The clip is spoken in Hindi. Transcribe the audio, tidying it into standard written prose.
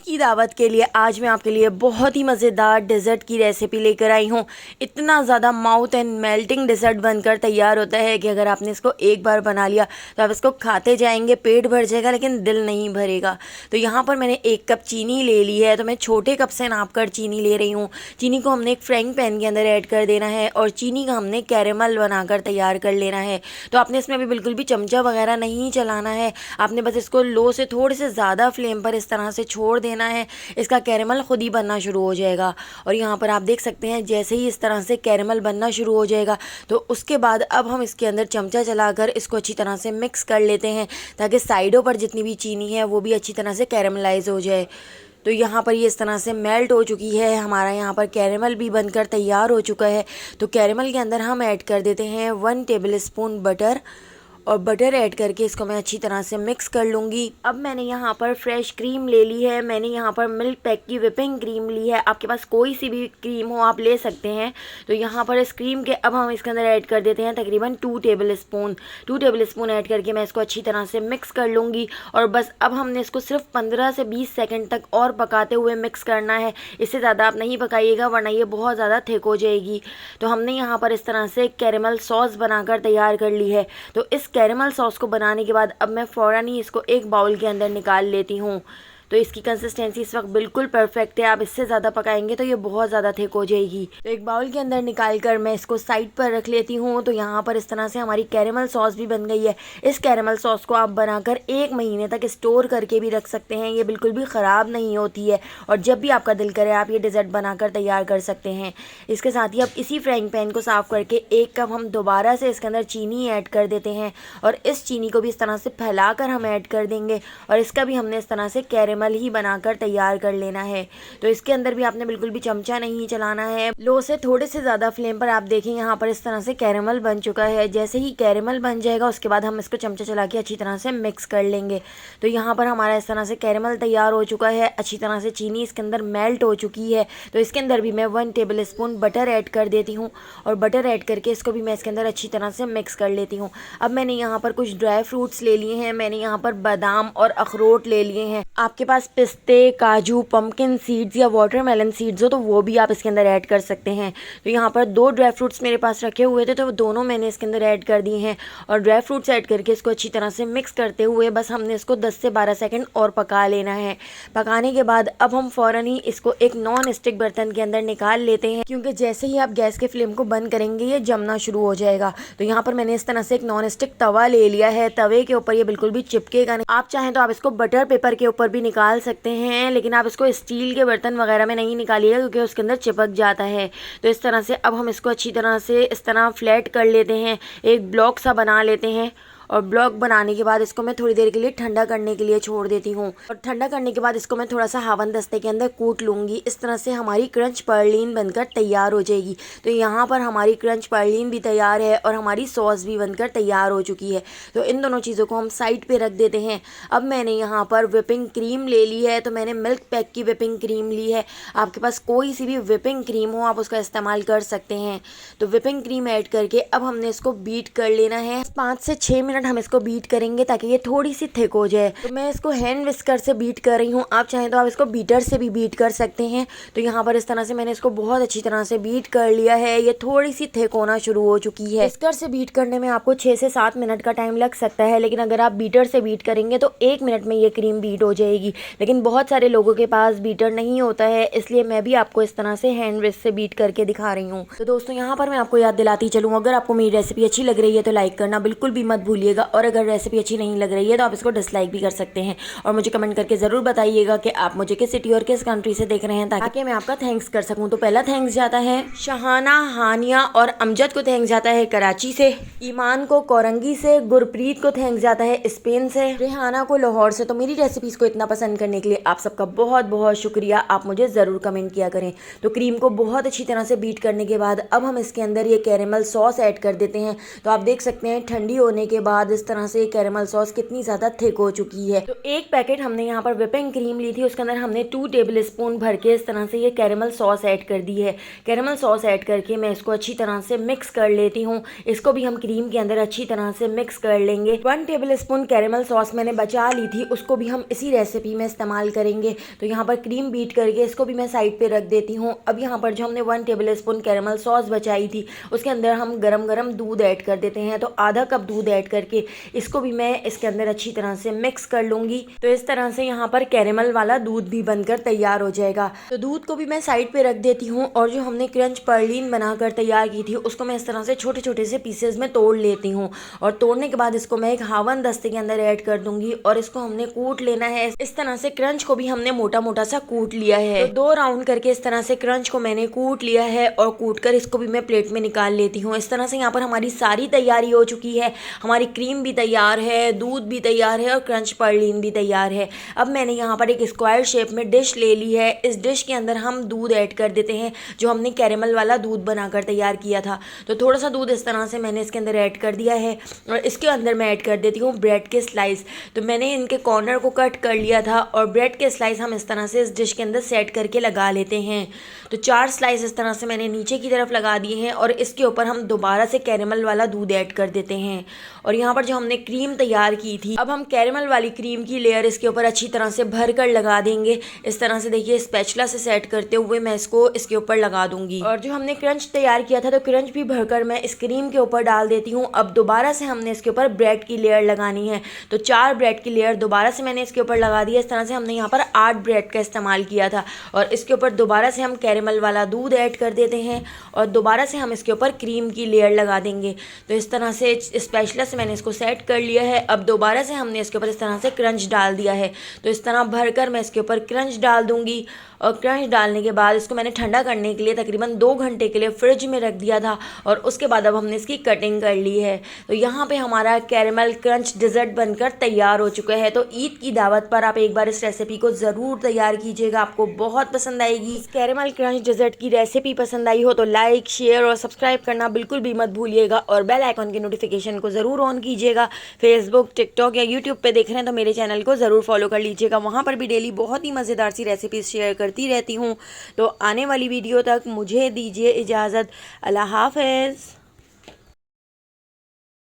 की दावत के लिए आज मैं आपके लिए बहुत ही मज़ेदार डेज़र्ट की रेसिपी लेकर आई हूँ। इतना ज़्यादा माउथ एंड मेल्टिंग डेज़र्ट बनकर तैयार होता है कि अगर आपने इसको एक बार बना लिया तो आप इसको खाते जाएंगे, पेट भर जाएगा लेकिन दिल नहीं भरेगा। तो यहाँ पर मैंने 1 कप चीनी ले ली है, तो मैं छोटे कप से नाप कर चीनी ले रही हूँ। चीनी को हमने एक फ्राइंग पैन के अंदर ऐड कर देना है और चीनी का हमने कैरेमल बनाकर तैयार कर लेना है। तो आपने इसमें अभी बिल्कुल भी चमचा वगैरह नहीं चलाना है, आपने बस इसको लो से थोड़े से ज़्यादा फ्लेम पर इस तरह से छोड़ देना है। इसका कैरेमल खुद ही बनना शुरू हो जाएगा और यहाँ पर आप देख सकते हैं जैसे ही इस तरह से कैरेमल बनना शुरू हो जाएगा तो उसके बाद अब हम इसके अंदर चमचा चलाकर इसको अच्छी तरह से मिक्स कर लेते हैं ताकि साइडों पर जितनी भी चीनी है वो भी अच्छी तरह से कैरेमलाइज हो जाए। तो यहाँ पर ये इस तरह से मेल्ट हो चुकी है, हमारा यहाँ पर कैरेमल भी बनकर तैयार हो चुका है। तो कैरेमल के अंदर हम ऐड कर देते हैं 1 टेबल स्पून बटर और बटर ऐड करके इसको मैं अच्छी तरह से मिक्स कर लूँगी। अब मैंने यहाँ पर फ्रेश क्रीम ले ली है, मैंने यहाँ पर मिल्क पैक की व्हिपिंग क्रीम ली है। आपके पास कोई सी भी क्रीम हो आप ले सकते हैं। तो यहाँ पर इस क्रीम के अब हम इसके अंदर ऐड कर देते हैं तकरीबन 2 टेबल स्पून ऐड करके मैं इसको अच्छी तरह से मिक्स कर लूँगी। और बस अब हमने इसको सिर्फ 15 से 20 सेकेंड तक और पकाते हुए मिक्स करना है। इससे ज़्यादा आप नहीं पकाइएगा वरना ये बहुत ज़्यादा थिक हो जाएगी। तो हमने यहाँ पर इस तरह से कैरेमल सॉस बनाकर तैयार कर ली है। तो इस कैरेमल सॉस को बनाने के बाद अब मैं फ़ौरन ही इसको एक बाउल के अंदर निकाल लेती हूँ। तो इसकी कंसिस्टेंसी इस वक्त बिल्कुल परफेक्ट है, आप इससे ज़्यादा पकाएंगे तो ये बहुत ज़्यादा थिक हो जाएगी। तो एक बाउल के अंदर निकाल कर मैं इसको साइड पर रख लेती हूँ। तो यहाँ पर इस तरह से हमारी कैरेमल सॉस भी बन गई है। इस कैरेमल सॉस को आप बनाकर 1 महीने तक स्टोर करके भी रख सकते हैं, ये बिल्कुल भी ख़राब नहीं होती है और जब भी आपका दिल करे आप ये डेज़र्ट बनाकर तैयार कर सकते हैं। इसके साथ ही अब इसी फ्राइंग पैन को साफ़ करके 1 कप हम दोबारा से इसके अंदर चीनी ऐड कर देते हैं और इस चीनी को भी इस तरह से फैलाकर हम ऐड कर देंगे और इसका भी हमने इस तरह से कैरेमल ही बनाकर तैयार कर लेना है। तो इसके अंदर भी आपने बिल्कुल भी चमचा नहीं चलाना है, लो से थोड़े से ज़्यादा फ्लेम पर आप देखें यहाँ पर इस तरह से कैरेमल बन चुका है। जैसे ही कैरेमल बन जाएगा उसके बाद हम इसको चमचा चला के अच्छी तरह से मिक्स कर लेंगे। तो यहाँ पर हमारा इस तरह से कैरेमल तैयार हो चुका है, अच्छी तरह से चीनी इसके अंदर मेल्ट हो चुकी है। तो इसके अंदर भी मैं 1 टेबल स्पून बटर ऐड कर देती हूँ और बटर ऐड करके इसको भी मैं इसके अंदर अच्छी तरह से मिक्स कर लेती हूँ। अब मैंने यहाँ पर कुछ ड्राई फ्रूट्स ले लिए हैं, मैंने यहाँ पर बादाम और अखरोट ले लिए हैं। आपके पास पिस्ते, काजू, पम्पकिन सीड्स या वाटरमेलन सीड्स हो तो वो भी आप इसके अंदर ऐड कर सकते हैं। तो यहाँ पर 2 ड्राई फ्रूट्स मेरे पास रखे हुए थे तो वो दोनों मैंने इसके अंदर ऐड कर दिए हैं और ड्राई फ्रूट्स ऐड करके इसको अच्छी तरह से मिक्स करते हुए बस हमने इसको 10 से 12 सेकंड और पका लेना है। पकाने के बाद अब हम फ़ौरन ही इसको एक नॉन स्टिक बर्तन के अंदर निकाल लेते हैं, क्योंकि जैसे ही आप गैस के फ्लेम को बंद करेंगे ये जमना शुरू हो जाएगा। तो यहाँ पर मैंने इस तरह से एक नॉन स्टिक तवा ले लिया है, तवे के ऊपर ये बिल्कुल भी चिपकेगा नहीं। आप चाहें तो आप इसको बटर पेपर के ऊपर भी निकाल सकते हैं, लेकिन आप इसको स्टील के बर्तन वगैरह में नहीं निकालिएगा क्योंकि उसके अंदर चिपक जाता है। तो इस तरह से अब हम इसको अच्छी तरह से इस तरह फ्लैट कर लेते हैं, एक ब्लॉक सा बना लेते हैं और ब्लॉक बनाने के बाद इसको मैं थोड़ी देर के लिए ठंडा करने के लिए छोड़ देती हूँ और ठंडा करने के बाद इसको मैं थोड़ा सा हावन दस्ते के अंदर कूट लूँगी। इस तरह से हमारी क्रंच पर्लिन बनकर तैयार हो जाएगी। तो यहाँ पर हमारी क्रंच पर्लिन भी तैयार है और हमारी सॉस भी बनकर तैयार हो चुकी है। तो इन दोनों चीज़ों को हम साइड पर रख देते हैं। अब मैंने यहाँ पर व्हिपिंग क्रीम ले ली है, तो मैंने मिल्क पैक की व्हिपिंग क्रीम ली है। आपके पास कोई सी भी व्हिपिंग क्रीम हो आप उसका इस्तेमाल कर सकते हैं। तो व्हिपिंग क्रीम ऐड करके अब हमने इसको बीट कर लेना है। 5 से 6 मिनट हम इसको बीट करेंगे ताकि ये थोड़ी सी थिक हो जाए। तो मैं इसको हैंड विस्कर से बीट कर रही हूँ, आप चाहें तो आप इसको बीटर से भी बीट कर सकते हैं। तो यहाँ पर इस तरह से मैंने इसको बहुत अच्छी तरह से बीट कर लिया है, ये थोड़ी सी थिक होना शुरू हो चुकी है। विस्कर से बीट करने में आपको 6 से 7 मिनट का टाइम लग सकता है, लेकिन अगर आप बीटर से बीट करेंगे तो 1 मिनट में ये क्रीम बीट हो जाएगी। लेकिन बहुत सारे लोगों के पास बीटर नहीं होता है, इसलिए मैं भी आपको इस तरह से हैंड विस्क से बीट करके दिखा रही हूँ। तो दोस्तों यहाँ पर मैं आपको याद दिलाती चलूँ, अगर आपको मेरी रेसिपी अच्छी लग रही है तो लाइक करना बिल्कुल भी मत भूलिएगा और अगर रेसिपी अच्छी नहीं लग रही है तो आप इसको डिसलाइक भी कर सकते हैं और मुझे कमेंट करके ज़रूर बताइएगा कि आप मुझे किस सिटी और किस कंट्री से देख रहे हैं ताकि मैं आपका थैंक्स कर सकूं। तो पहला थैंक्स जाता है शहाना, हानिया और अमजद को थैंक्स जाता है कराची से, ईमान को कोरंगी से, गुरप्रीत को थैंक्स जाता है स्पेन से, रेहाना को लाहौर से। तो मेरी रेसिपीज़ को इतना पसंद करने के लिए आप सबका बहुत बहुत शुक्रिया, आप मुझे ज़रूर कमेंट किया करें। तो क्रीम को बहुत अच्छी तरह से बीट करने के बाद अब हम इसके अंदर ये कैरेमल सॉस ऐड कर देते हैं। तो आप देख सकते हैं ठंडी होने के बाद इस तरह से कैरेमल सॉस कितनी ज़्यादा थिक हो चुकी है। तो एक पैकेट हमने यहाँ पर व्हिपिंग क्रीम ली थी, उसके अंदर हमने 2 टेबल स्पून भर के इस तरह से ये कैरेमल सॉस ऐड कर दी है। कैरेमल सॉस ऐड करके मैं इसको अच्छी तरह से मिक्स कर लेती हूँ। इसको भी हम क्रीम के अंदर अच्छी तरह से मिक्स कर लेंगे। 1 टेबल स्पून कैरेमल सॉस मैंने बचा ली थी, उसको भी हम इसी रेसिपी में इस्तेमाल करेंगे। तो यहाँ पर क्रीम बीट करके इसको भी मैं साइड पे रख देती हूँ। अब यहाँ पर जो हमने 1 टेबल स्पून कैरेमल सॉस बचाई थी उसके अंदर हम गरम गरम दूध ऐड कर देते हैं। तो आधा कप दूध ऐड करके इसको भी मैं इसके अंदर अच्छी तरह से मिक्स कर लूँगी। तो इस तरह से यहाँ पर कैरेमल वाला दूध भी बनकर तैयार हो जाएगा। तो दूध को भी मैं साइड पे रख देती हूँ और जो हमने क्रंच पर्लिन बनाकर तैयार की थी उसको मैं इस तरह से छोटे छोटे से पीसेज में तोड़ लेती हूँ। और तोड़ने के बाद इसको मैं एक हावन दस्ते के अंदर ऐड कर दूंगी और इसको हमने कूट लेना है। इस तरह से क्रंच को भी हमने मोटा मोटा सा कूट लिया है। तो 2 राउंड करके इस तरह से क्रंच को मैंने कूट लिया है और कूट कर इसको भी मैं प्लेट में निकाल लेती हूँ। इस तरह से यहाँ पर हमारी सारी तैयारी हो चुकी है। हमारी क्रीम भी तैयार है, दूध भी तैयार है और क्रंच पर्लिन भी तैयार है। अब मैंने यहाँ पर एक स्क्वायर शेप में डिश ले ली है। इस डिश के अंदर हम दूध ऐड कर देते हैं जो हमने कैरेमल वाला दूध बनाकर तैयार किया था। तो थोड़ा सा दूध इस तरह से मैंने इसके अंदर ऐड कर दिया है और इसके अंदर मैं ऐड कर देती हूँ ब्रेड के स्लाइस। तो मैंने इनके कॉर्नर को कट कर लिया था और ब्रेड के स्लाइस हम इस तरह से इस डिश के अंदर सेट करके लगा लेते हैं। तो 4 स्लाइस इस तरह से मैंने नीचे की तरफ लगा दिए हैं और इसके ऊपर हम दोबारा से कैरेमल वाला दूध ऐड कर देते हैं। और यहाँ पर जो हमने क्रीम तैयार की थी, अब हम कैरेमल वाली क्रीम की लेयर इसके ऊपर अच्छी तरह से भर कर लगा देंगे। इस तरह से देखिए स्पैचुला से सेट करते हुए मैं इसको इसके ऊपर लगा दूंगी। और जो हमने क्रंच तैयार किया था तो क्रंच भी भरकर मैं इस क्रीम के ऊपर डाल देती हूँ। अब दोबारा से हमने इसके ऊपर ब्रेड की लेयर लगानी है। तो 4 ब्रेड की लेयर दोबारा से मैंने इसके ऊपर लगा दी है। इस तरह से हमने यहाँ पर 8 ब्रेड का इस्तेमाल किया था और इसके ऊपर दोबारा से हम कैरेमल वाला दूध ऐड कर देते हैं और दोबारा से हम इसके ऊपर क्रीम की लेयर लगा देंगे। तो इस तरह से स्पैचुला से मैंने इसको सेट कर लिया है। अब दोबारा से हमने इसके ऊपर इस तरह से क्रंच डाल दिया है। तो इस तरह भरकर मैं इसके ऊपर क्रंच डाल दूंगी और क्रंच डालने के बाद इसको मैंने ठंडा करने के लिए तकरीबन 2 घंटे के लिए फ्रिज में रख दिया था और उसके बाद अब हमने इसकी कटिंग कर ली है। तो यहाँ पे हमारा कैरेमल क्रंच डिज़र्ट बनकर तैयार हो चुका है। तो ईद की दावत पर आप एक बार इस रेसिपी को ज़रूर तैयार कीजिएगा, आपको बहुत पसंद आएगी। कैरेमल क्रंच डिज़र्ट की रेसिपी पसंद आई हो तो लाइक, शेयर और सब्सक्राइब करना बिल्कुल भी मत भूलिएगा और बेल आइकॉन की नोटिफिकेशन को ज़रूर ऑन कीजिएगा। फेसबुक, टिकटॉक या यूट्यूब पे देख रहे हैं तो मेरे चैनल को ज़रूर फॉलो कर लीजिएगा। वहाँ पर भी डेली बहुत ही मज़ेदार सी रेसिपीज़ शेयर करती रहती हूँ। तो आने वाली वीडियो तक मुझे दीजिए इजाज़त। अल्लाह हाफ़िज़।